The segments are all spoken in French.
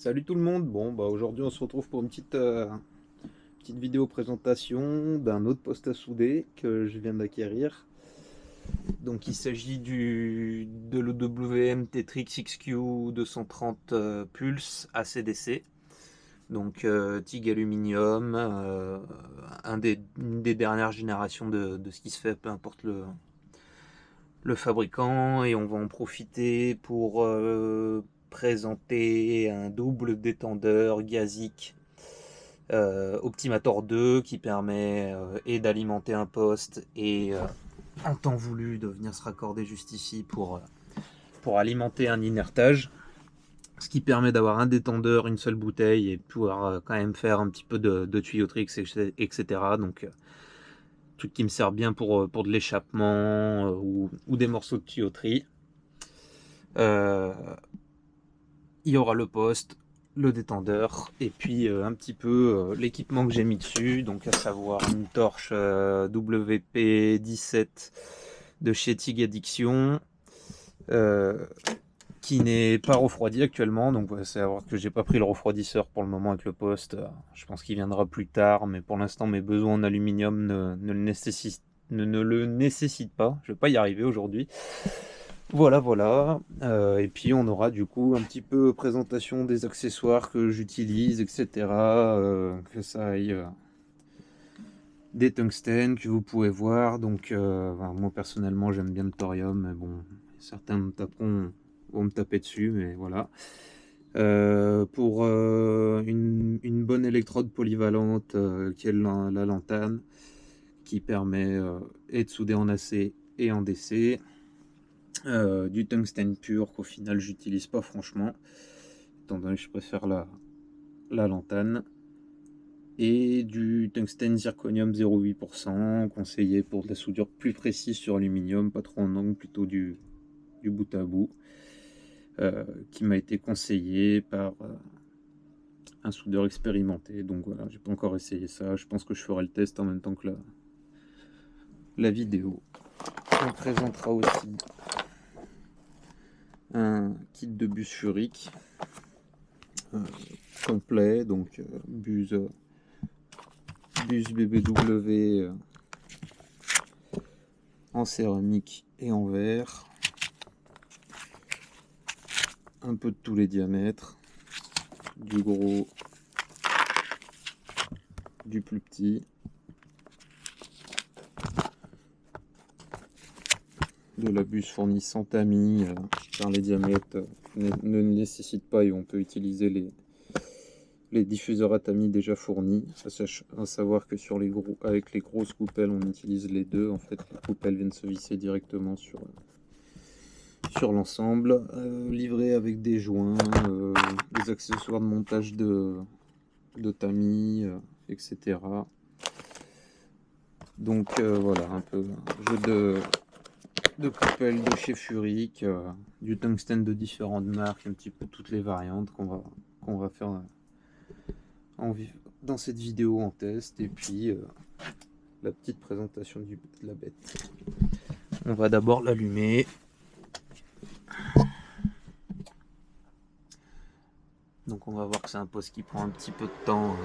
Salut tout le monde, bon bah aujourd'hui on se retrouve pour une petite vidéo présentation d'un autre poste à souder que je viens d'acquérir. Donc il s'agit de l'EWM Tetrix XQ 230 Pulse ACDC. Donc TIG aluminium, une des dernières générations de ce qui se fait, peu importe le fabricant, et on va en profiter pour présenter un double détendeur gazique Optimator 2 qui permet et d'alimenter un poste et en temps voulu de venir se raccorder juste ici pour alimenter un inertage, ce qui permet d'avoir un détendeur, une seule bouteille et de pouvoir quand même faire un petit peu de tuyauterie, etc. Donc truc qui me sert bien pour de l'échappement ou des morceaux de tuyauterie. Il y aura le poste, le détendeur et puis un petit peu l'équipement que j'ai mis dessus, donc à savoir une torche WP17 de chez TIG Addiction qui n'est pas refroidi actuellement, donc ouais, c'est à voir que j'ai pas pris le refroidisseur pour le moment avec le poste. Je pense qu'il viendra plus tard, mais pour l'instant mes besoins en aluminium ne le nécessitent pas. Je vais pas y arriver aujourd'hui. Voilà, voilà. Et puis on aura du coup un petit peu présentation des accessoires que j'utilise, etc. Que ça aille des tungstènes que vous pouvez voir. Donc moi personnellement j'aime bien le thorium, mais bon, certains vont me taper dessus, mais voilà. Pour une bonne électrode polyvalente qui est la lantane, qui permet et de souder en AC et en DC. Du tungstène pur qu'au final j'utilise pas franchement, étant donné que je préfère la lantane, et du tungstène zirconium 0,8% conseillé pour de la soudure plus précise sur aluminium, pas trop en angle, plutôt du bout à bout, qui m'a été conseillé par un soudeur expérimenté. Donc voilà, j'ai pas encore essayé ça, je pense que je ferai le test en même temps que la vidéo. On présentera aussi un kit de bus furique complet, donc bus BBW en céramique et en verre, un peu de tous les diamètres, du gros, du plus petit, de la buse fournie sans tamis, car les diamètres ne nécessitent pas et on peut utiliser les diffuseurs à tamis déjà fournis. À savoir que avec les grosses coupelles on utilise les deux, en fait les coupelles viennent se visser directement sur l'ensemble, livré avec des joints, des accessoires de montage de tamis, etc. Donc voilà, un peu un jeu de coupelles de chez Furic, du tungstène de différentes marques, un petit peu toutes les variantes qu'on va faire dans cette vidéo en test, et puis la petite présentation de la bête. On va d'abord l'allumer. Donc on va voir que c'est un poste qui prend un petit peu de temps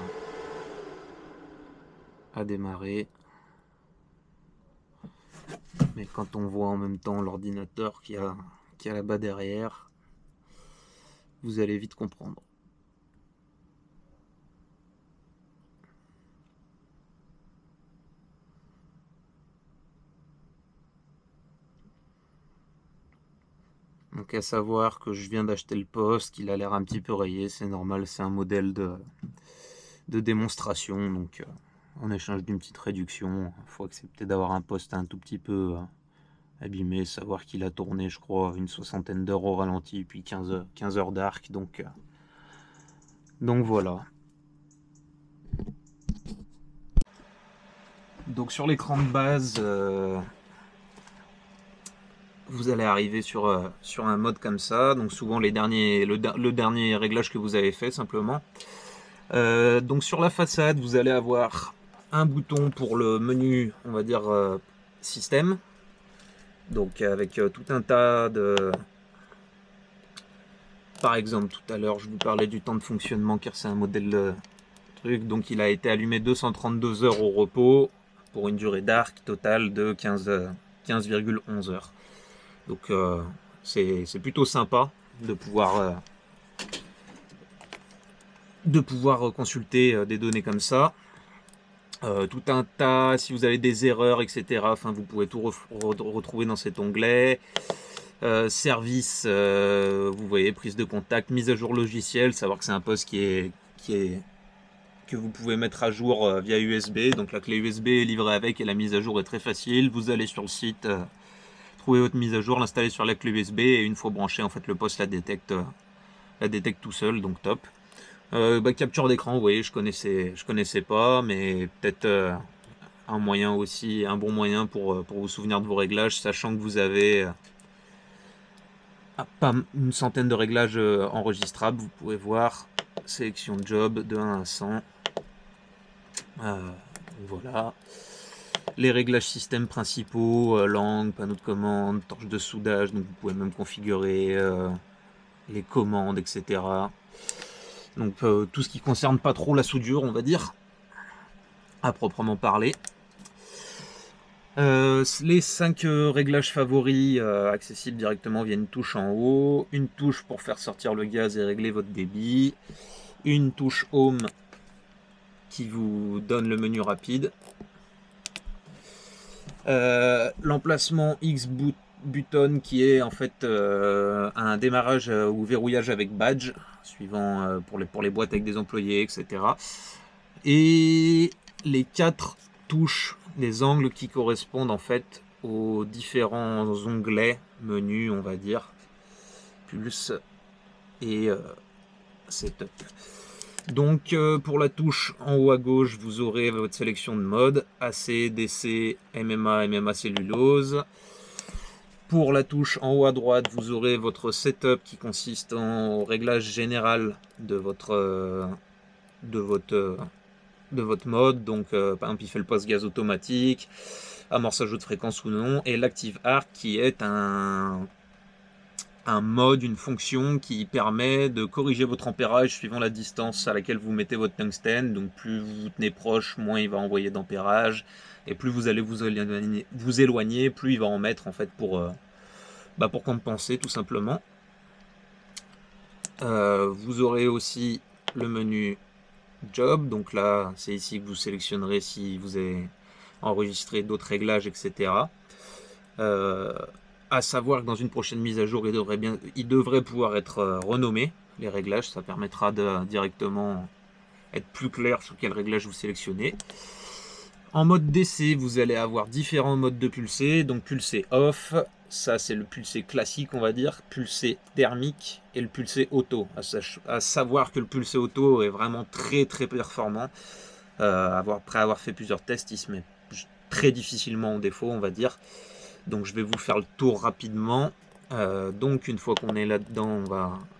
à démarrer. Mais quand on voit en même temps l'ordinateur qui a là-bas derrière, vous allez vite comprendre. Donc à savoir que je viens d'acheter le poste, qu'il a l'air un petit peu rayé, c'est normal, c'est un modèle de démonstration, donc en échange d'une petite réduction, il faut accepter d'avoir un poste un tout petit peu abîmé, savoir qu'il a tourné je crois une soixantaine d'heures au ralenti, puis 15 heures d'arc, donc voilà. Donc sur l'écran de base, vous allez arriver sur un mode comme ça, donc souvent le dernier réglage que vous avez fait simplement. Donc sur la façade, vous allez avoir un bouton pour le menu, on va dire système, donc avec tout un tas par exemple, tout à l'heure, je vous parlais du temps de fonctionnement car c'est un modèle truc. Donc il a été allumé 232 heures au repos pour une durée d'arc totale de 15,11 heures. Donc c'est plutôt sympa de pouvoir consulter des données comme ça. Tout un tas, si vous avez des erreurs, etc. Enfin, vous pouvez tout retrouver dans cet onglet. Service, vous voyez, prise de contact, mise à jour logiciel, savoir que c'est un poste que vous pouvez mettre à jour via USB. Donc la clé USB est livrée avec et la mise à jour est très facile. Vous allez sur le site, trouver votre mise à jour, l'installer sur la clé USB et une fois branché, en fait, le poste la détecte tout seul, donc top. Capture d'écran, vous voyez, je connaissais pas, mais peut-être un moyen aussi, un bon moyen pour vous souvenir de vos réglages, sachant que vous avez pas une centaine de réglages enregistrables. Vous pouvez voir sélection de job de 1 à 100. Voilà. Les réglages système principaux, langue, panneau de commande, torche de soudage, donc vous pouvez même configurer les commandes, etc. Donc tout ce qui concerne pas trop la soudure, on va dire, à proprement parler. Les 5 réglages favoris accessibles directement via une touche en haut, une touche pour faire sortir le gaz et régler votre débit, une touche Home qui vous donne le menu rapide, l'emplacement X button qui est en fait un démarrage ou verrouillage avec badge, suivant pour les boîtes avec des employés, etc. Et les 4 touches, les angles qui correspondent en fait aux différents onglets, menus, on va dire, pulse et setup. Donc pour la touche en haut à gauche, vous aurez votre sélection de mode, AC, DC, MMA, MMA cellulose. Pour la touche en haut à droite, vous aurez votre setup qui consiste en réglage général de votre mode. Donc par exemple, il fait le post-gaz automatique, amorçage de fréquence ou non, et l'active arc qui est un mode, une fonction qui permet de corriger votre ampérage suivant la distance à laquelle vous mettez votre tungstène. Donc plus vous vous tenez proche, moins il va envoyer d'ampérage, et plus vous allez vous éloigner, plus il va en mettre en fait pour compenser tout simplement. Vous aurez aussi le menu Job, donc là c'est ici que vous sélectionnerez si vous avez enregistré d'autres réglages, etc. À savoir que dans une prochaine mise à jour, il devrait pouvoir être renommé, les réglages. Ça permettra de directement être plus clair sur quel réglage vous sélectionnez. En mode DC, vous allez avoir différents modes de pulsé. Donc pulsé off, ça c'est le pulsé classique, on va dire, pulsé thermique et le pulsé auto. À savoir que le pulsé auto est vraiment très très performant. Après avoir fait plusieurs tests, il se met très difficilement en défaut, on va dire. Donc je vais vous faire le tour rapidement. Donc une fois qu'on est là-dedans,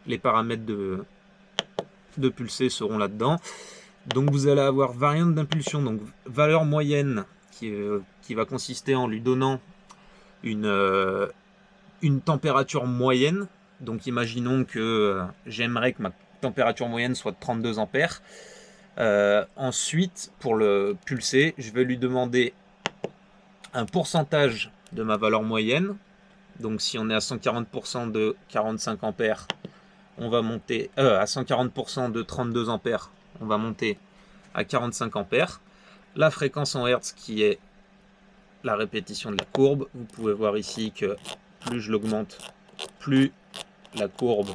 les paramètres de pulsé seront là-dedans. Donc vous allez avoir variante d'impulsion, donc valeur moyenne qui va consister en lui donnant une température moyenne. Donc imaginons que j'aimerais que ma température moyenne soit de 32 ampères. Ensuite, pour le pulser, je vais lui demander un pourcentage de ma valeur moyenne. Donc si on est à 140% de 45 ampères, on va monter à 140% de 32 ampères, on va monter à 45 ampères. La fréquence en Hertz qui est la répétition de la courbe. Vous pouvez voir ici que plus je l'augmente, plus la courbe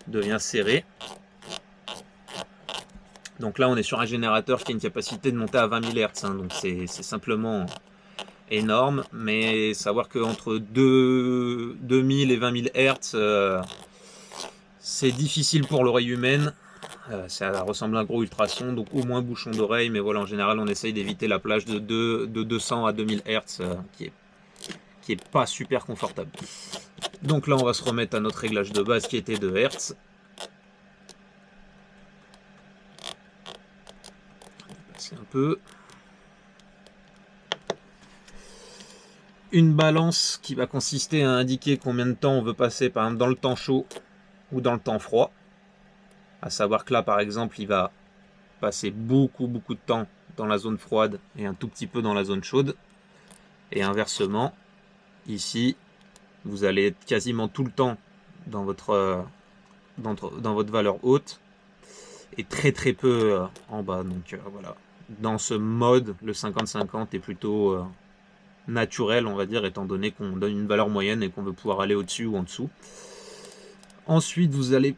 devient serrée. Donc là on est sur un générateur qui a une capacité de monter à 20 000 Hz, hein, donc c'est simplement énorme, mais savoir qu'entre 2000 et 20 000 Hz, c'est difficile pour l'oreille humaine. Ça ressemble à un gros ultrason, donc au moins bouchon d'oreille, mais voilà, en général on essaye d'éviter la plage de 200 à 2000 Hz, qui est pas super confortable. Donc là on va se remettre à notre réglage de base qui était de Hz. C'est un peu... Une balance qui va consister à indiquer combien de temps on veut passer, par exemple dans le temps chaud, ou dans le temps froid. À savoir que là, par exemple, il va passer beaucoup de temps dans la zone froide et un tout petit peu dans la zone chaude. Et inversement, ici, vous allez être quasiment tout le temps dans votre valeur haute et très peu en bas. Donc voilà. Dans ce mode, le 50-50 est plutôt naturel, on va dire, étant donné qu'on donne une valeur moyenne et qu'on veut pouvoir aller au-dessus ou en dessous. Ensuite, vous allez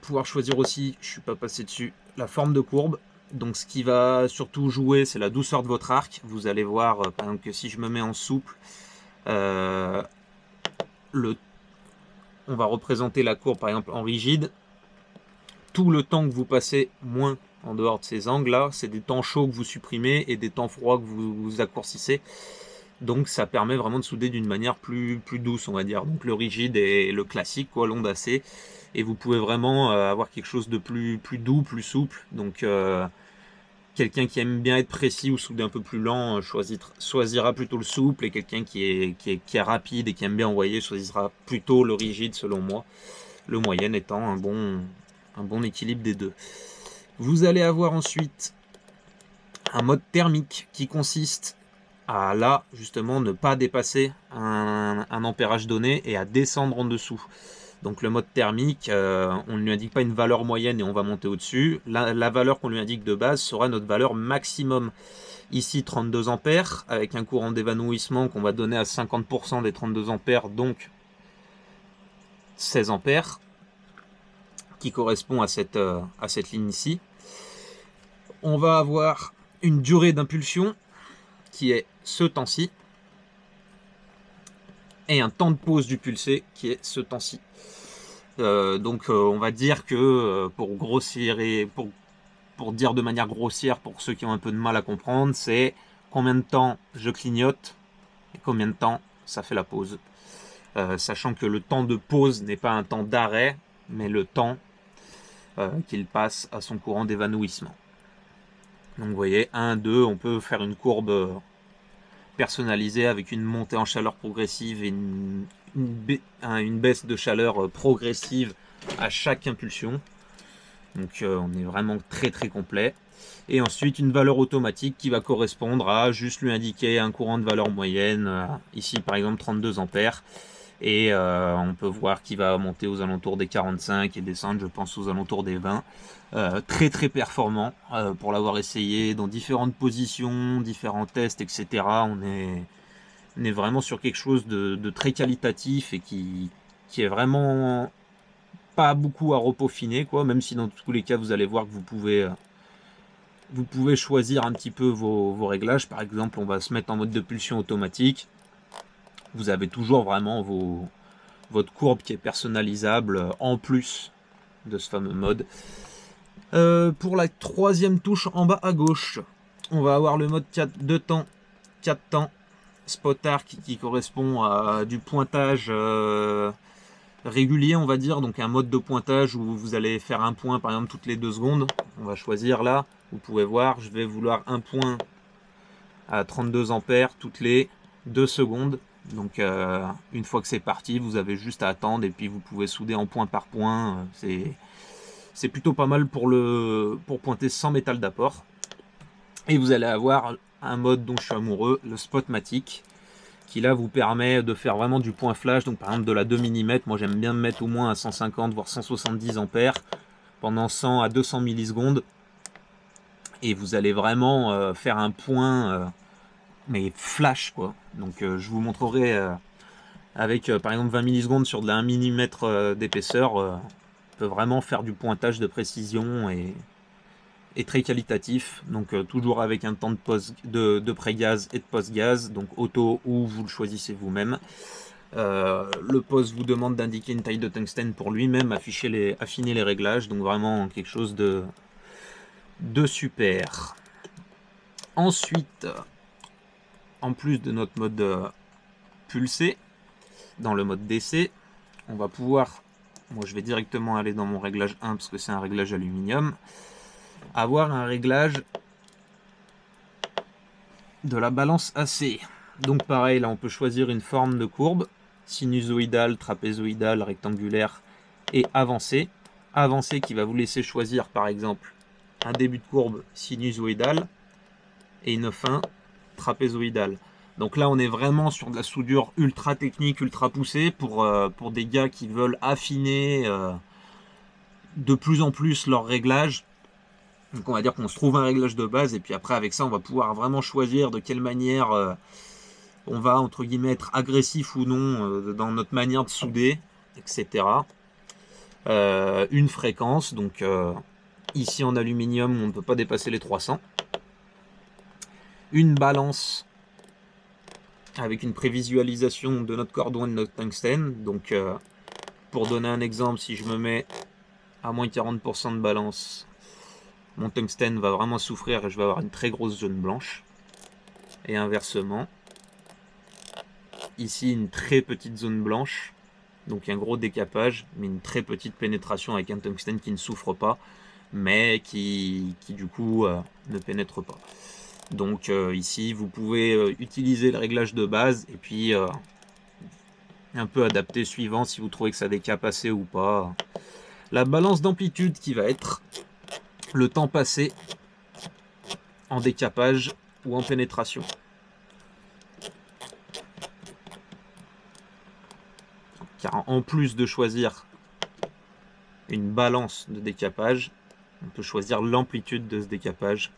pouvoir choisir aussi, je ne suis pas passé dessus, la forme de courbe. Donc ce qui va surtout jouer, c'est la douceur de votre arc. Vous allez voir, par exemple, que si je me mets en souple, on va représenter la courbe, par exemple, en rigide. Tout le temps que vous passez moins en dehors de ces angles-là, c'est des temps chauds que vous supprimez et des temps froids que vous accourcissez. Donc ça permet vraiment de souder d'une manière plus douce, on va dire. Donc le rigide et le classique, quoi, l'onde AC. Et vous pouvez vraiment avoir quelque chose de plus doux, plus souple. Donc quelqu'un qui aime bien être précis ou souder un peu plus lent choisira plutôt le souple. Et quelqu'un qui est rapide et qui aime bien envoyer choisira plutôt le rigide, selon moi. Le moyen étant un bon équilibre des deux. Vous allez avoir ensuite un mode thermique qui consiste à là justement ne pas dépasser un ampérage donné et à descendre en dessous. Donc le mode thermique, on ne lui indique pas une valeur moyenne et on va monter au-dessus. La valeur qu'on lui indique de base sera notre valeur maximum. Ici 32 ampères avec un courant d'évanouissement qu'on va donner à 50% des 32 ampères, donc 16 ampères, qui correspond à cette ligne ici. On va avoir une durée d'impulsion qui est ce temps-ci, et un temps de pause du pulsé qui est ce temps-ci. Donc on va dire que pour grossir et pour dire de manière grossière pour ceux qui ont un peu de mal à comprendre, c'est combien de temps je clignote et combien de temps ça fait la pause. Sachant que le temps de pause n'est pas un temps d'arrêt, mais le temps qu'il passe à son courant d'évanouissement. Donc vous voyez, 1, 2, on peut faire une courbe personnalisée avec une montée en chaleur progressive et une baisse de chaleur progressive à chaque impulsion. Donc on est vraiment très complet. Et ensuite une valeur automatique qui va correspondre à juste lui indiquer un courant de valeur moyenne, ici par exemple 32 ampères. Et on peut voir qu'il va monter aux alentours des 45 et descendre, je pense, aux alentours des 20. Très performant pour l'avoir essayé dans différentes positions, différents tests, etc. On est vraiment sur quelque chose de très qualitatif et qui est vraiment pas beaucoup à repeaufiner, quoi, même si dans tous les cas vous allez voir que vous pouvez choisir un petit peu vos réglages. Par exemple, on va se mettre en mode de pulsion automatique. Vous avez toujours vraiment votre courbe qui est personnalisable en plus de ce fameux mode. Pour la troisième touche en bas à gauche, on va avoir le mode 2 temps, 4 temps, spot arc qui correspond à du pointage régulier, on va dire, donc un mode de pointage où vous allez faire un point par exemple toutes les 2 secondes. On va choisir là, vous pouvez voir, je vais vouloir un point à 32 ampères toutes les 2 secondes. Donc une fois que c'est parti, vous avez juste à attendre et puis vous pouvez souder en point par point. C'est plutôt pas mal pour pointer sans métal d'apport. Et vous allez avoir un mode dont je suis amoureux, le Spotmatic, qui là vous permet de faire vraiment du point flash. Donc par exemple de la 2 mm, moi j'aime bien me mettre au moins à 150 voire 170 ampères pendant 100 à 200 millisecondes. Et vous allez vraiment faire un point mais flash, quoi. Donc je vous montrerai avec par exemple 20 millisecondes sur de la 1 mm d'épaisseur, on peut vraiment faire du pointage de précision et très qualitatif. Donc toujours avec un temps de pré-gaz et de post-gaz, donc auto ou vous le choisissez vous-même. Le poste vous demande d'indiquer une taille de tungstène pour lui-même affiner les réglages, donc vraiment quelque chose de super. Ensuite, en plus de notre mode pulsé, dans le mode DC, on va pouvoir, moi je vais directement aller dans mon réglage 1 parce que c'est un réglage aluminium, avoir un réglage de la balance AC. Donc pareil, là on peut choisir une forme de courbe, sinusoïdale, trapézoïdale, rectangulaire, et avancer. Avancer qui va vous laisser choisir par exemple un début de courbe sinusoïdale et une fin trapézoïdale. Donc là on est vraiment sur de la soudure ultra technique, ultra poussée pour des gars qui veulent affiner de plus en plus leur réglage. Donc on va dire qu'on se trouve un réglage de base et puis après avec ça on va pouvoir vraiment choisir de quelle manière on va entre guillemets être agressif ou non dans notre manière de souder, etc. Une fréquence, donc ici en aluminium on ne peut pas dépasser les 300. Une balance avec une prévisualisation de notre cordon et de notre tungstène. Donc pour donner un exemple, si je me mets à moins 40% de balance, mon tungstène va vraiment souffrir et je vais avoir une très grosse zone blanche. Et inversement, ici une très petite zone blanche, donc un gros décapage, mais une très petite pénétration avec un tungstène qui ne souffre pas, mais qui du coup ne pénètre pas. Donc ici, vous pouvez utiliser le réglage de base et puis un peu adapter suivant si vous trouvez que ça décape assez ou pas. La balance d'amplitude qui va être le temps passé en décapage ou en pénétration. Car en plus de choisir une balance de décapage, on peut choisir l'amplitude de ce décapage.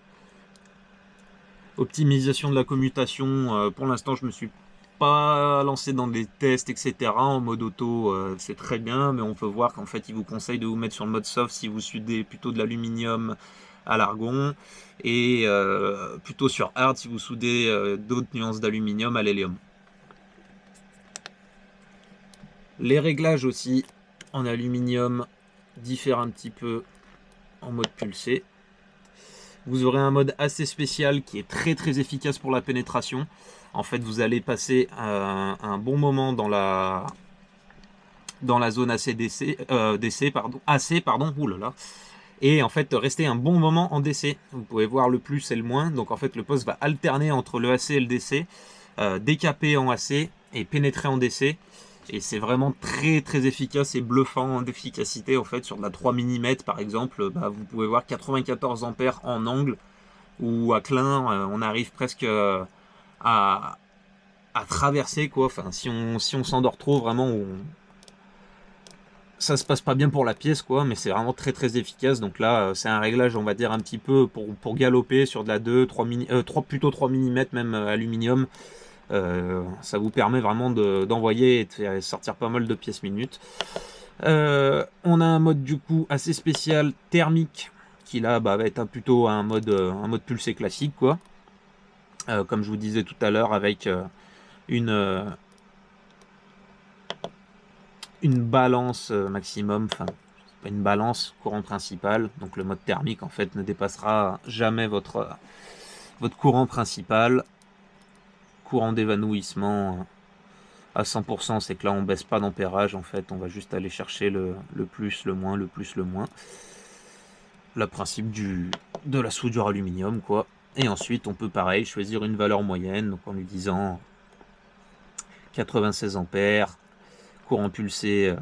Optimisation de la commutation, pour l'instant je me suis pas lancé dans des tests, etc. En mode auto, c'est très bien, mais on peut voir qu'en fait il vous conseille de vous mettre sur le mode soft si vous soudez plutôt de l'aluminium à l'argon, et plutôt sur hard si vous soudez d'autres nuances d'aluminium à l'hélium. Les réglages aussi en aluminium diffèrent un petit peu en mode pulsé. Vous aurez un mode assez spécial qui est très efficace pour la pénétration. En fait, vous allez passer un bon moment dans la zone AC, pardon, oulala. Et en fait, rester un bon moment en DC. Vous pouvez voir le plus et le moins. Donc en fait, le poste va alterner entre le AC et le DC, décaper en AC et pénétrer en DC. Et c'est vraiment très efficace et bluffant d'efficacité. En fait, sur de la 3 mm par exemple, vous pouvez voir 94 ampères en angle, ou à Klein, on arrive presque à traverser, quoi. Enfin, si on s'endort trop, vraiment, ça se passe pas bien pour la pièce, quoi, mais c'est vraiment très efficace. Donc là, c'est un réglage, on va dire, un petit peu pour galoper sur de la 2, 3 plutôt 3 mm, même aluminium. Ça vous permet vraiment d'envoyer et de faire sortir pas mal de pièces minutes. On a un mode du coup assez spécial thermique qui là va être plutôt un mode pulsé classique, quoi. Comme je vous disais tout à l'heure, avec une balance maximum, enfin une balance courant principal. Donc le mode thermique en fait ne dépassera jamais votre courant principal. Courant d'évanouissement à 100%, c'est que là on baisse pas d'ampérage, en fait on va juste aller chercher le plus, le moins, le plus, le moins. Le principe de la soudure aluminium, quoi. Et ensuite on peut pareil choisir une valeur moyenne, donc en lui disant 96 ampères, courant pulsé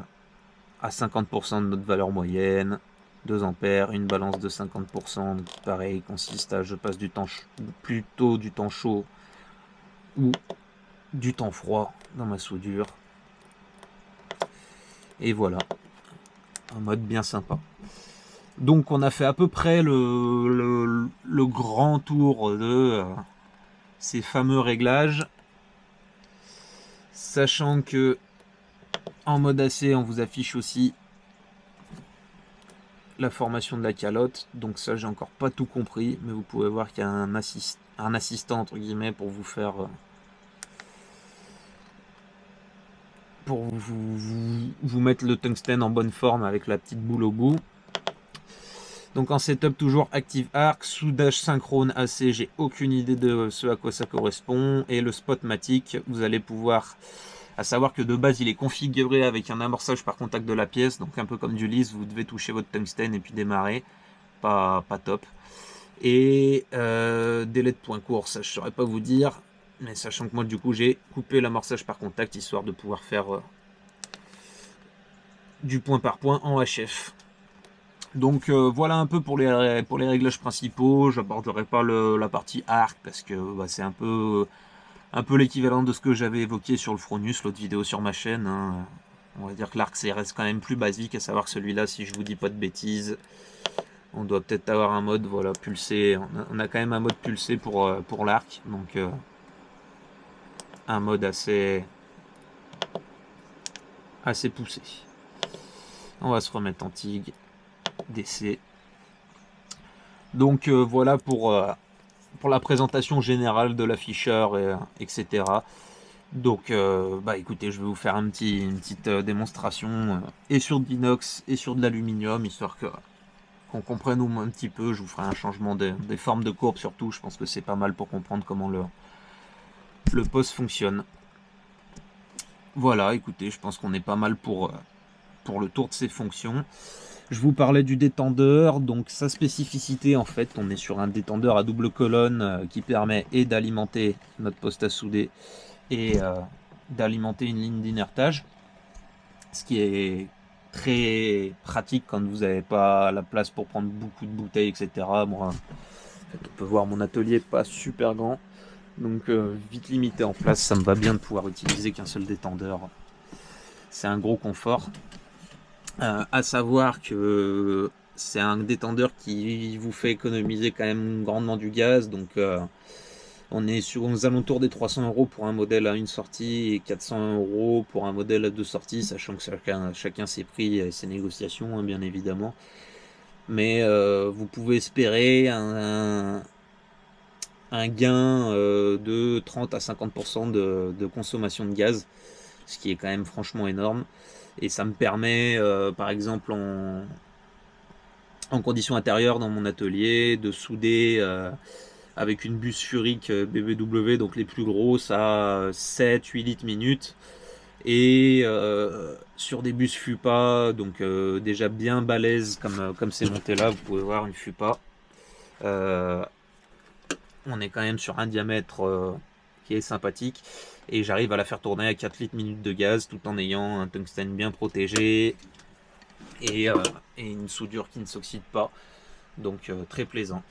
à 50% de notre valeur moyenne, 2 ampères, une balance de 50%, donc pareil, consiste à je passe plutôt du temps chaud ou du temps froid dans ma soudure. Et voilà, un mode bien sympa. Donc on a fait à peu près le grand tour de ces fameux réglages, sachant que en mode AC on vous affiche aussi la formation de la calotte. Donc ça j'ai encore pas tout compris, mais vous pouvez voir qu'il y a un assistant entre guillemets pour vous faire pour vous mettre le tungstène en bonne forme avec la petite boule au bout. Donc en setup toujours Active Arc, soudage synchrone AC, j'ai aucune idée de ce à quoi ça correspond. Et le Spotmatic, vous allez pouvoir, à savoir que de base il est configuré avec un amorçage par contact de la pièce, donc un peu comme du lisse, vous devez toucher votre tungstène et puis démarrer, pas top. Et délai de point court, ça je saurais pas vous dire, mais sachant que moi du coup j'ai coupé l'amorçage par contact histoire de pouvoir faire du point par point en HF. Donc voilà un peu pour les réglages principaux. J'aborderai pas la partie arc parce que bah, c'est un peu l'équivalent de ce que j'avais évoqué sur le Fronus, l'autre vidéo sur ma chaîne, hein. On va dire que l'arc reste quand même plus basique, à savoir que celui-là, si je vous dis pas de bêtises, on doit peut-être avoir un mode voilà, pulsé. On a quand même un mode pulsé pour l'arc, donc un mode assez poussé. On va se remettre en TIG, DC. Donc voilà pour la présentation générale de l'afficheur, etc. Donc bah écoutez, je vais vous faire une petite démonstration et sur de l'inox et sur de l'aluminium, histoire qu'on comprenne au moins un petit peu. Je vous ferai un changement des formes de courbe surtout, je pense que c'est pas mal pour comprendre comment le poste fonctionne. Voilà, écoutez, je pense qu'on est pas mal pour le tour de ces fonctions. Je vous parlais du détendeur, donc sa spécificité en fait, on est sur un détendeur à double colonne qui permet et d'alimenter notre poste à souder et d'alimenter une ligne d'inertage, ce qui est très pratique quand vous n'avez pas la place pour prendre beaucoup de bouteilles, etc. Moi, en fait, on peut voir mon atelier pas super grand, donc vite limité en place, ça me va bien de pouvoir utiliser qu'un seul détendeur. C'est un gros confort. À savoir que c'est un détendeur qui vous fait économiser quand même grandement du gaz, donc on est aux alentours des 300 € pour un modèle à une sortie et 400 € pour un modèle à deux sorties, sachant que chacun ses prix et ses négociations, hein, bien évidemment. Mais vous pouvez espérer un gain de 30 à 50% de consommation de gaz, ce qui est quand même franchement énorme. Et ça me permet, par exemple, en conditions intérieures dans mon atelier, de souder avec une buse Furic BBW, donc les plus grosses, à 7-8 litres minute. Et sur des bus FUPA, donc déjà bien balèze comme c'est monté là, vous pouvez voir une FUPA. On est quand même sur un diamètre qui est sympathique. Et j'arrive à la faire tourner à 4 litres minute de gaz tout en ayant un tungstène bien protégé et une soudure qui ne s'oxyde pas. Donc très plaisant.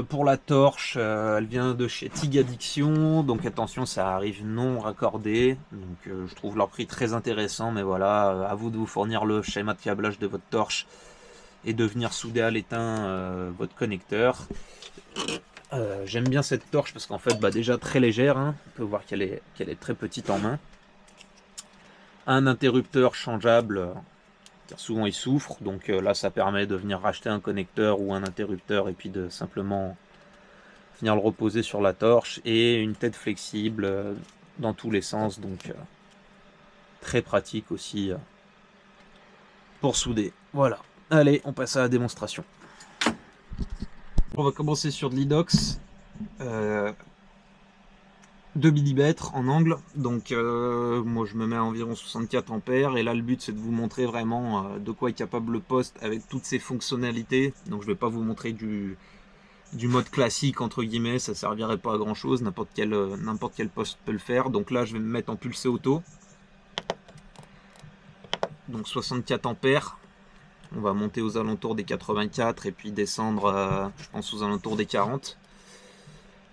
Pour la torche, elle vient de chez TIG Addiction, donc attention, ça arrive non raccordé, donc je trouve leur prix très intéressant, mais voilà, à vous de vous fournir le schéma de câblage de votre torche et de venir souder à l'étain votre connecteur. J'aime bien cette torche parce qu'en fait, bah, déjà très légère, hein. On peut voir qu'elle est très petite en main. Un interrupteur changeable, car souvent il souffre, donc là ça permet de venir racheter un connecteur ou un interrupteur et puis de simplement venir le reposer sur la torche, et une tête flexible dans tous les sens, donc très pratique aussi pour souder. Voilà, allez, on passe à la démonstration. On va commencer sur de l'inox 2 mm en angle, donc moi je me mets à environ 64 ampères, et là le but c'est de vous montrer vraiment de quoi est capable le poste avec toutes ses fonctionnalités. Donc je vais pas vous montrer du mode classique entre guillemets, ça servirait pas à grand chose, n'importe quel poste peut le faire. Donc là je vais me mettre en pulsé auto, donc 64 ampères, on va monter aux alentours des 84 et puis descendre je pense aux alentours des 40.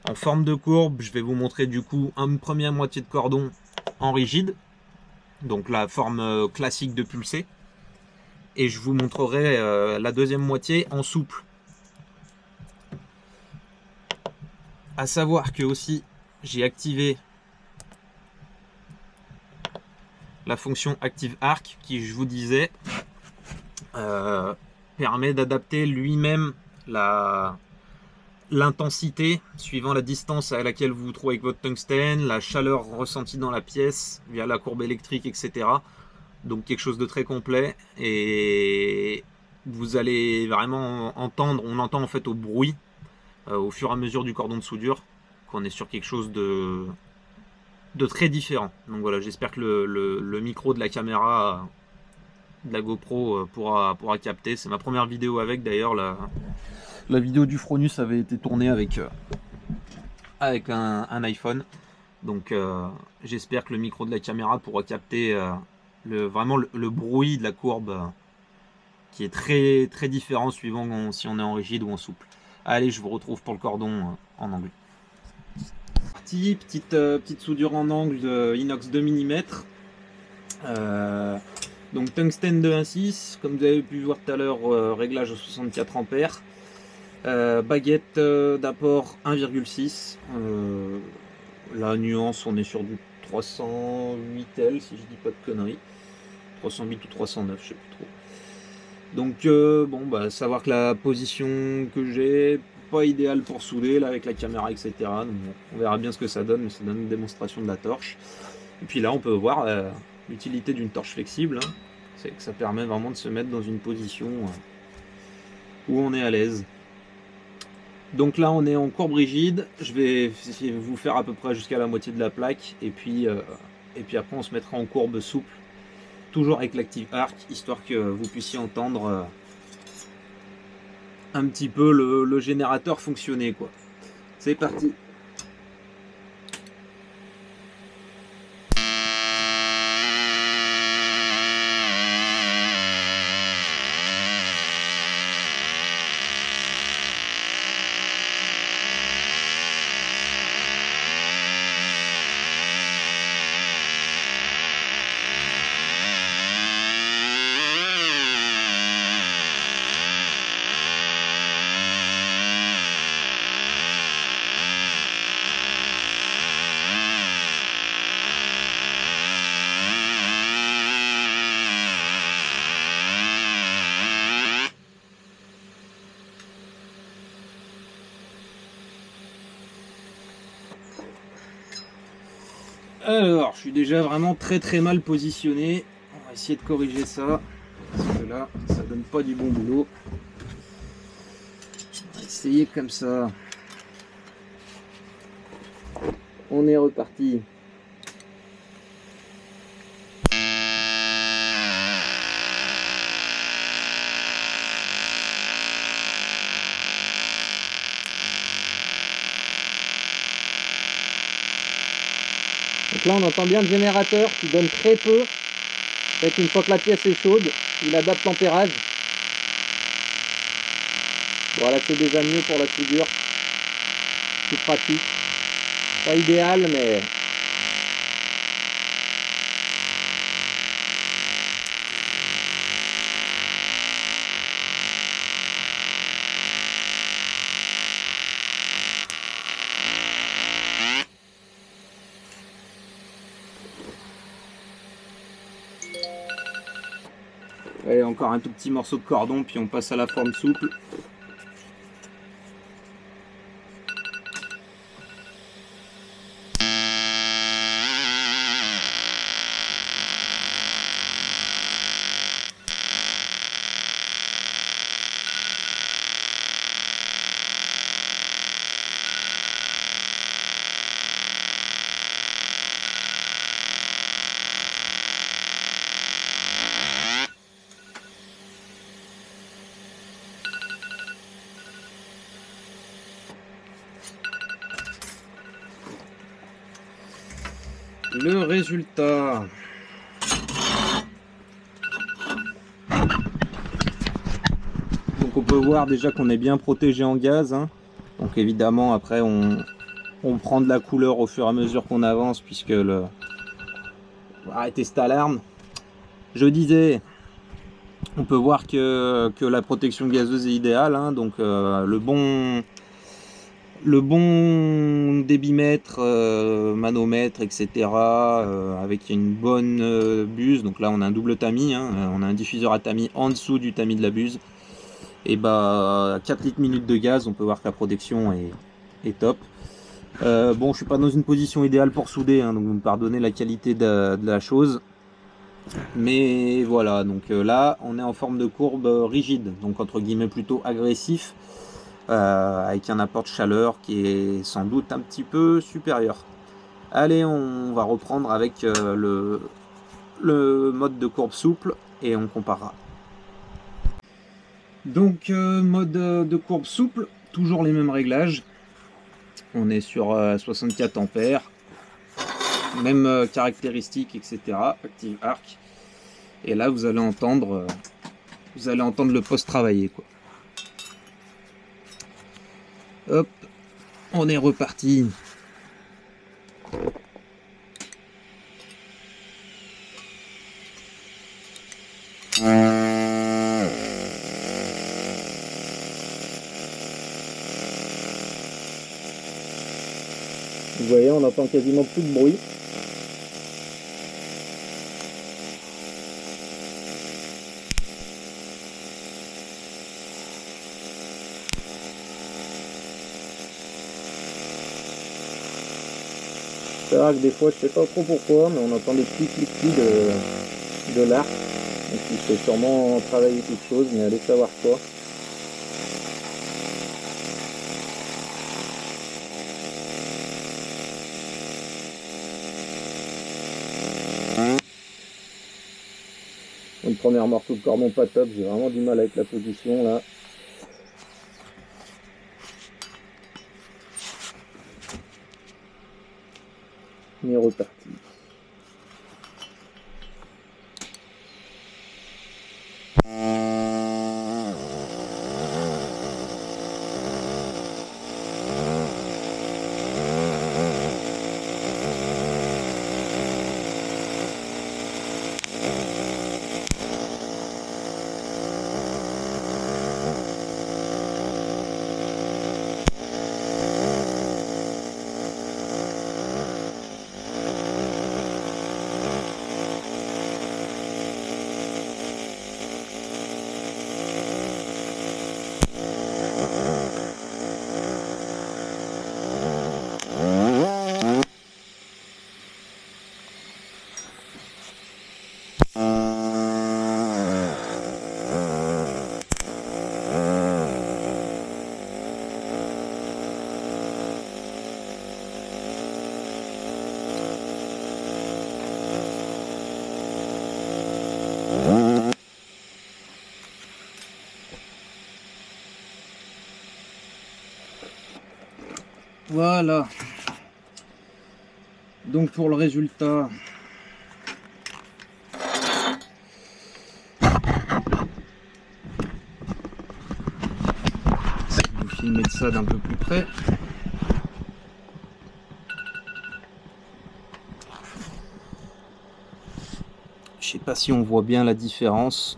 En forme de courbe, je vais vous montrer du coup une première moitié de cordon en rigide, donc la forme classique de pulsé, et je vous montrerai la deuxième moitié en souple. À savoir que aussi j'ai activé la fonction Active Arc qui, je vous disais, permet d'adapter lui-même l'intensité suivant la distance à laquelle vous vous trouvez avec votre tungstène, la chaleur ressentie dans la pièce via la courbe électrique, etc. Donc quelque chose de très complet, et vous allez vraiment entendre, on entend en fait au bruit au fur et à mesure du cordon de soudure qu'on est sur quelque chose de très différent. Donc voilà, j'espère que le micro de la caméra de la GoPro pourra capter. C'est ma première vidéo avec, d'ailleurs. La vidéo du Fronus avait été tournée avec un iPhone. Donc j'espère que le micro de la caméra pourra capter vraiment le bruit de la courbe qui est très, très différent suivant si on est en rigide ou en souple. Allez, je vous retrouve pour le cordon en angle. Petite soudure en angle de inox 2 mm. Donc tungstène de 1,6, comme vous avez pu voir tout à l'heure, réglage à 64 ampères. Baguette d'apport 1,6. La nuance, on est sur du 308L si je dis pas de conneries. 308 ou 309, je sais plus trop. Donc bon, bah, savoir que la position que j'ai, pas idéale pour souder là avec la caméra, etc. Donc, bon, on verra bien ce que ça donne, mais ça donne une démonstration de la torche. Et puis là, on peut voir l'utilité d'une torche flexible. Hein. C'est que ça permet vraiment de se mettre dans une position où on est à l'aise. Donc là, on est en courbe rigide. Je vais vous faire à peu près jusqu'à la moitié de la plaque. Et puis après, on se mettra en courbe souple. Toujours avec l'Active Arc, histoire que vous puissiez entendre un petit peu le générateur fonctionner, quoi. C'est parti. Alors, je suis déjà vraiment très très mal positionné. On va essayer de corriger ça. Parce que là, ça donne pas du bon boulot. On va essayer comme ça. On est reparti. Donc là on entend bien le générateur qui donne très peu. En fait, une fois que la pièce est chaude, il adapte l'ampérage. Voilà, c'est déjà mieux pour la soudure. Plus pratique. Pas idéal, mais allez, encore un tout petit morceau de cordon, puis on passe à la forme souple. Le résultat. Donc on peut voir déjà qu'on est bien protégé en gaz. Hein. Donc évidemment après on prend de la couleur au fur et à mesure qu'on avance puisque le... Arrêtez cette alarme. Je disais, on peut voir que la protection gazeuse est idéale. Hein. Donc le bon débitmètre, manomètre, etc. Avec une bonne buse. Donc là on a un double tamis, hein, on a un diffuseur à tamis en dessous du tamis de la buse. Et bah 4 litres minutes de gaz, on peut voir que la protection est top. Bon, je suis pas dans une position idéale pour souder, hein, donc vous me pardonnez la qualité de la chose. Mais voilà, donc là on est en forme de courbe rigide, donc entre guillemets plutôt agressif. Avec un apport de chaleur qui est sans doute un petit peu supérieur. Allez, on va reprendre avec le mode de courbe souple et on comparera. Donc mode de courbe souple, toujours les mêmes réglages. On est sur 64 ampères, même caractéristiques, etc. Active Arc. Et là vous allez entendre le poste travailler, quoi. Hop, on est reparti. Vous voyez, on entend quasiment plus de bruit. C'est vrai que des fois, je sais pas trop pourquoi, mais on entend des petits cliquetis de l'arc. Donc il fait sûrement travailler quelque chose, mais allez savoir quoi. Le premier morceau de cordon pas top, j'ai vraiment du mal avec la position là. On est reparti. Voilà. Donc pour le résultat, je vais vous filmer ça d'un peu plus près. Je sais pas si on voit bien la différence.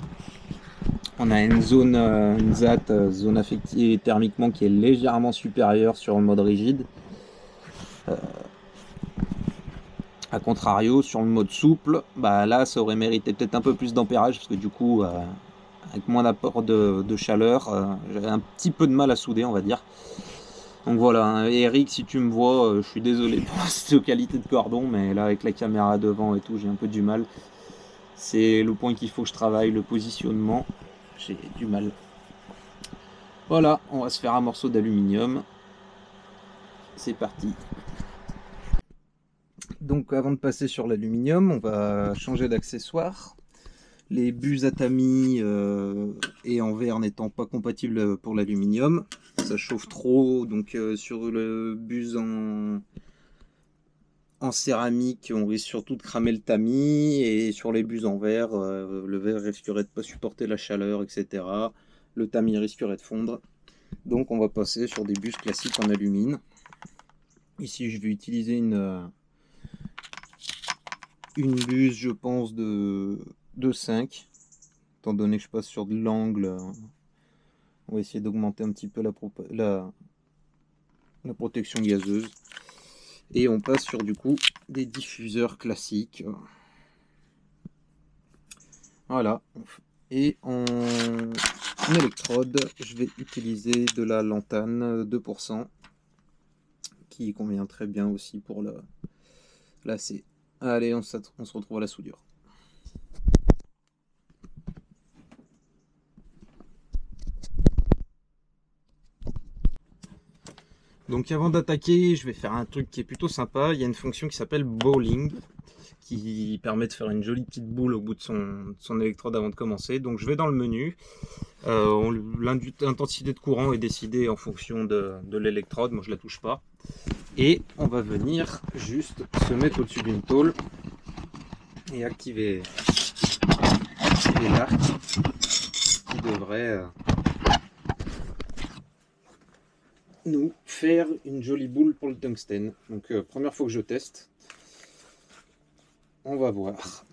On a une zone, une ZAT, zone affectée thermiquement, qui est légèrement supérieure sur le mode rigide. A contrario, sur le mode souple, bah là ça aurait mérité peut-être un peu plus d'ampérage, parce que du coup, avec moins d'apport de chaleur, j'avais un petit peu de mal à souder, on va dire. Donc voilà, hein. Eric, si tu me vois, je suis désolé pour cette qualité de cordon, mais là avec la caméra devant et tout, j'ai un peu du mal. C'est le point qu'il faut que je travaille, le positionnement, j'ai du mal. Voilà, on va se faire un morceau d'aluminium. C'est parti. Donc avant de passer sur l'aluminium, on va changer d'accessoire. Les bus Atami et en verre n'étant pas compatibles pour l'aluminium, ça chauffe trop. Donc sur le bus en céramique, on risque surtout de cramer le tamis, et sur les bus en verre, le verre risquerait de ne pas supporter la chaleur, etc. Le tamis risquerait de fondre. Donc on va passer sur des bus classiques en alumine. Ici je vais utiliser une buse, je pense, de 5, étant donné que je passe sur de l'angle. On va essayer d'augmenter un petit peu la protection gazeuse. Et on passe sur du coup des diffuseurs classiques. Voilà. Et en électrode, je vais utiliser de la lantane 2%, qui convient très bien aussi pour la C. Allez, on se retrouve à la soudure. Donc avant d'attaquer, je vais faire un truc qui est plutôt sympa. Il y a une fonction qui s'appelle bowling, qui permet de faire une jolie petite boule au bout de son électrode avant de commencer. Donc je vais dans le menu. L'intensité de courant est décidée en fonction de l'électrode. Moi je la touche pas. Et on va venir juste se mettre au-dessus d'une tôle et activer et l'arc qui devrait nous faire une jolie boule pour le tungstène. Donc première fois que je teste, on va voir.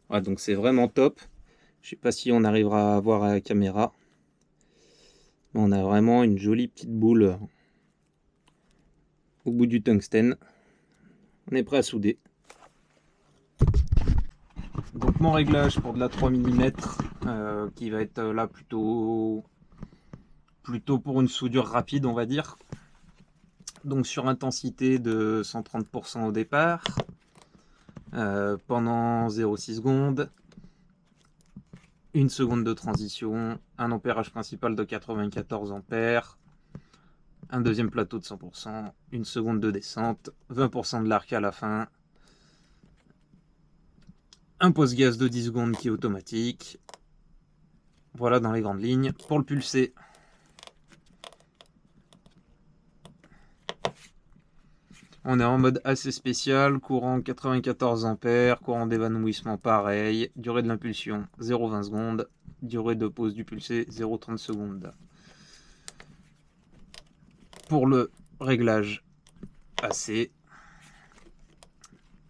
Ouais, donc c'est vraiment top. Je sais pas si on arrivera à voir à la caméra. Mais on a vraiment une jolie petite boule au bout du tungstène. On est prêt à souder. Donc mon réglage pour de la 3 mm qui va être là plutôt pour une soudure rapide, on va dire. Donc sur intensité de 130% au départ, pendant 0,6 secondes, 1 seconde de transition, un ampérage principal de 94 ampères, un deuxième plateau de 100%, 1 seconde de descente, 20% de l'arc à la fin, un pose-gaz de 10 secondes qui est automatique. Voilà dans les grandes lignes. Pour le pulsé, on est en mode assez spécial, courant 94 ampères, courant d'évanouissement pareil, durée de l'impulsion 0,20 secondes, durée de pause du pulsé 0,30 secondes. Pour le réglage AC,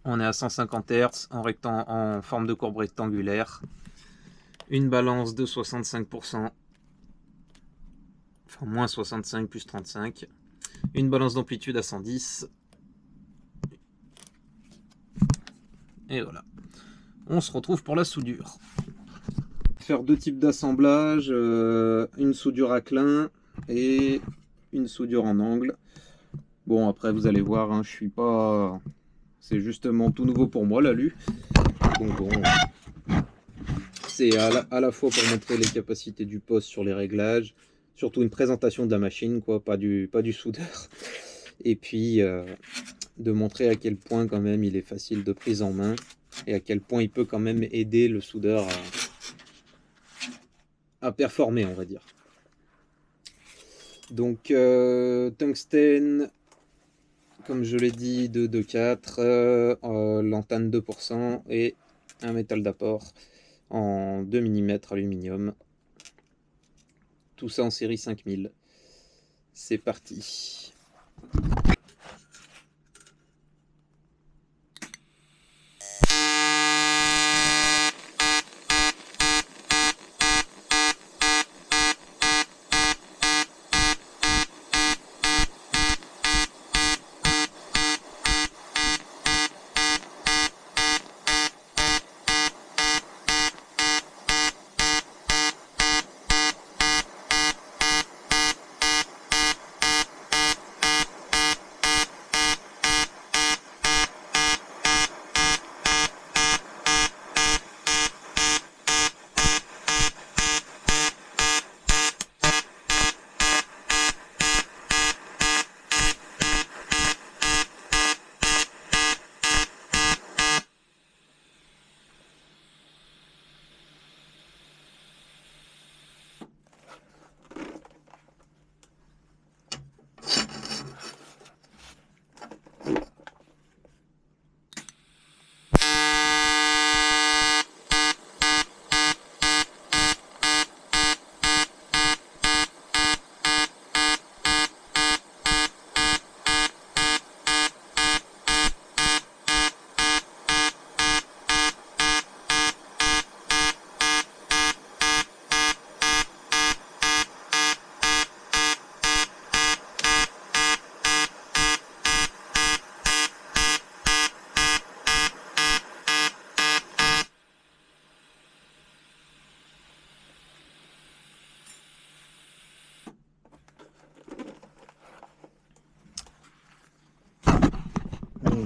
on est à 150 Hz en forme de courbe rectangulaire, une balance de 65%, enfin moins 65 plus 35, une balance d'amplitude à 110. Et voilà, on se retrouve pour la soudure. Faire deux types d'assemblage, une soudure à clin et une soudure en angle. Bon, après vous allez voir, hein, je suis pas... C'est justement tout nouveau pour moi, l'alu. Donc bon, c'est à la fois pour montrer les capacités du poste sur les réglages, surtout une présentation de la machine, quoi, pas du soudeur. Et puis de montrer à quel point quand même il est facile de prise en main et à quel point il peut quand même aider le soudeur à performer, on va dire. Donc tungstène, comme je l'ai dit, 2,4, lantane 2% et un métal d'apport en 2 mm aluminium. Tout ça en série 5000. C'est parti.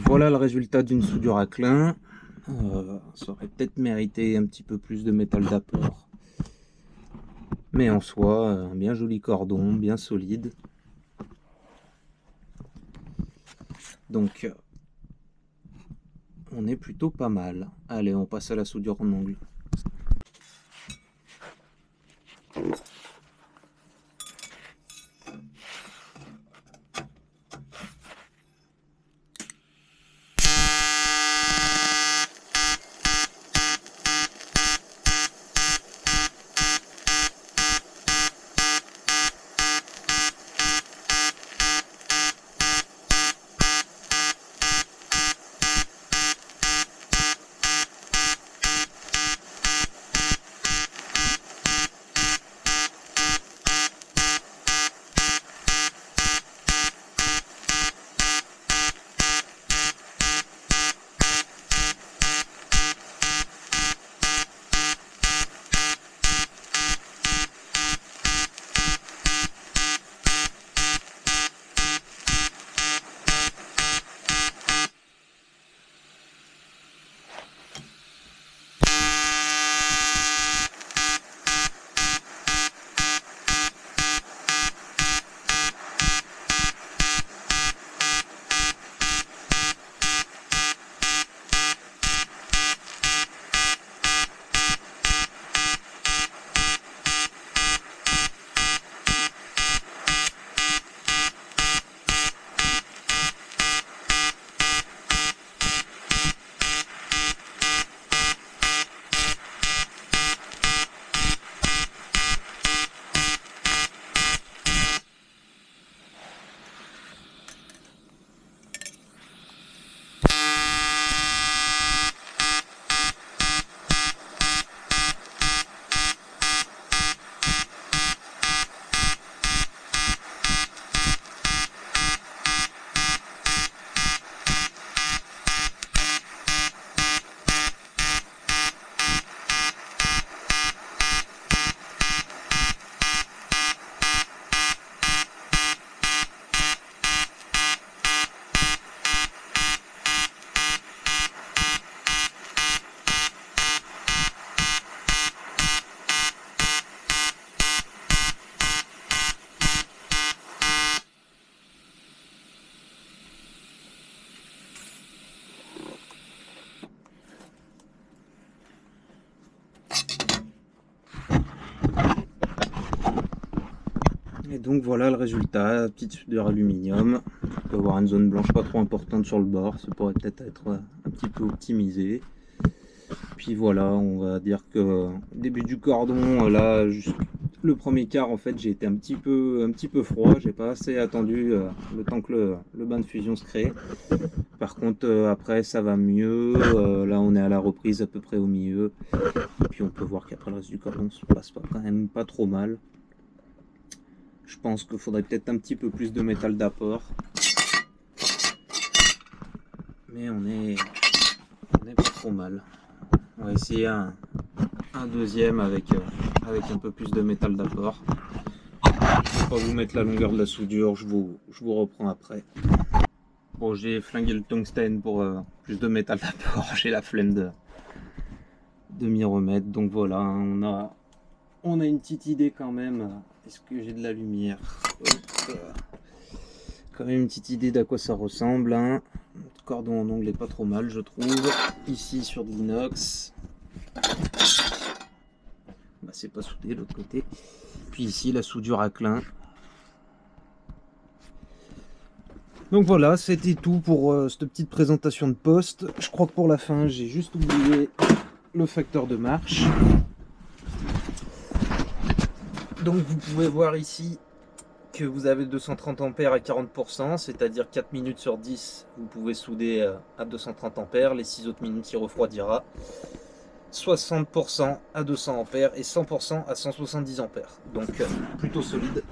Voilà le résultat d'une soudure à clin. Ça aurait peut-être mérité un petit peu plus de métal d'apport. Mais en soi, un bien joli cordon, bien solide. Donc, on est plutôt pas mal. Allez, on passe à la soudure en ongle. Et donc voilà le résultat, petite soudure aluminium. On peut avoir une zone blanche pas trop importante sur le bord, ça pourrait peut-être être un petit peu optimisé. Puis voilà, on va dire que au début du cordon, là, juste le premier quart, en fait, j'ai été un petit peu froid, j'ai pas assez attendu le temps que le bain de fusion se crée. Par contre, après, ça va mieux. Là, on est à la reprise à peu près au milieu. Et puis on peut voir qu'après le reste du cordon se passe quand même pas trop mal. Je pense qu'il faudrait peut-être un petit peu plus de métal d'apport. Mais on est pas trop mal. On va essayer un deuxième avec un peu plus de métal d'apport. Je ne vais pas vous mettre la longueur de la soudure, je vous reprends après. Bon, j'ai flingué le tungstène pour plus de métal d'apport. J'ai la flemme de m'y remettre. Donc voilà, on a une petite idée quand même. Est-ce que j'ai de la lumière? Quand même une petite idée d'à quoi ça ressemble. Hein. Le cordon en ongle est pas trop mal, je trouve. Ici sur de l'inox. Bah, c'est pas soudé de l'autre côté. Puis ici la soudure à clin. Donc voilà, c'était tout pour cette petite présentation de poste. Je crois que pour la fin, j'ai juste oublié le facteur de marche. Donc vous pouvez voir ici que vous avez 230 ampères à 40%, c'est-à-dire 4 minutes sur 10, vous pouvez souder à 230 ampères, les 6 autres minutes il refroidira. 60% à 200 ampères et 100% à 170 ampères. Donc plutôt solide.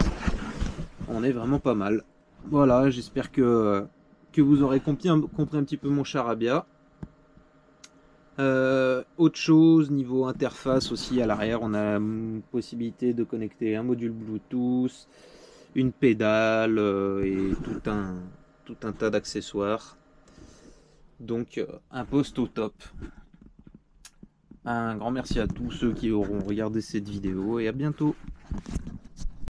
On est vraiment pas mal. Voilà, j'espère que vous aurez compris un petit peu mon charabia. Autre chose, niveau interface aussi à l'arrière, on a la possibilité de connecter un module Bluetooth, une pédale et tout un tas d'accessoires. Donc un poste au top. Un grand merci à tous ceux qui auront regardé cette vidéo et à bientôt.